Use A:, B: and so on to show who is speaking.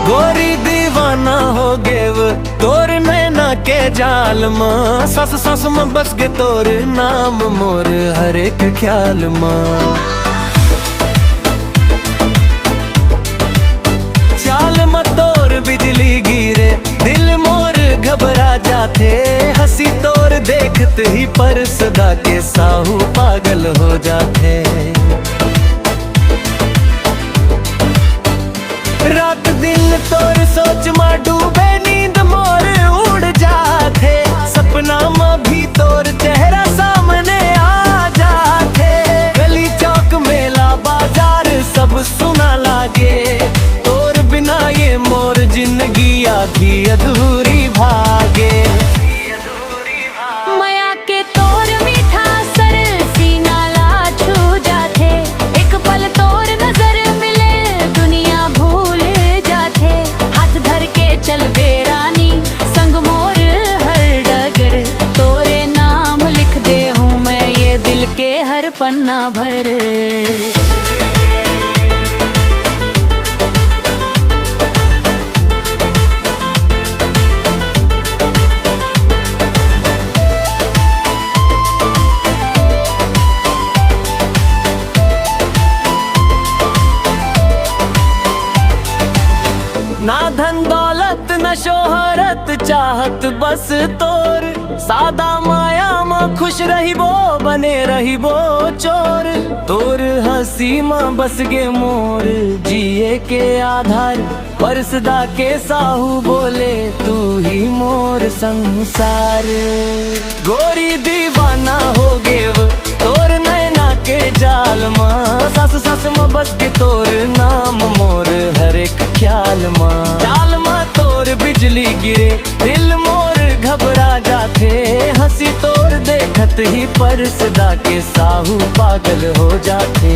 A: गोरी दीवाना हो गेव तोर नैना के जाल में, सस सस में बस गे तोर नाम मोर हर एक ख्याल में। चाल में तोर बिजली गिरे दिल मोर घबरा जाते, हंसी तोर देखते ही पर सदा के साहू पागल हो जाते। रात दिन तोर सोच में डूबे नींद मोर उड़ जाते, सपना में भी तोर चेहरा सामने आ जाते। गली चौक मेला बाजार सब सुना लागे, तोर बिना ये मोर जिंदगी आधी अधूरी भागे।
B: माया के तोर मीठा सरल सीना ला छू जाते, एक पल तोर नजर मिले दुनिया भूल जाते। हाथ धर के चल बे रानी संग मोर हर डगर, तोरे नाम लिख दे हूँ मैं ये दिल के हर पन्ना भर।
A: ना धन दौलत न शोहरत चाहत बस तोर, सादा माया में खुश रही वो बने रही वो चोर। तोर हंसी में बस गे मोर जिए के आधार, पर सदा के साहू बोले तू ही मोर संसार। गोरी दीवाना हो गेव तोर नैना के जाल में, सस सस में बस के तोर नाम मोर हर एक ख्याल में। चाल में तोर बिजली गिरे दिल मोर घबरा जाते, हंसी तोर देखत ही पर सदा के साहू पागल हो जाते।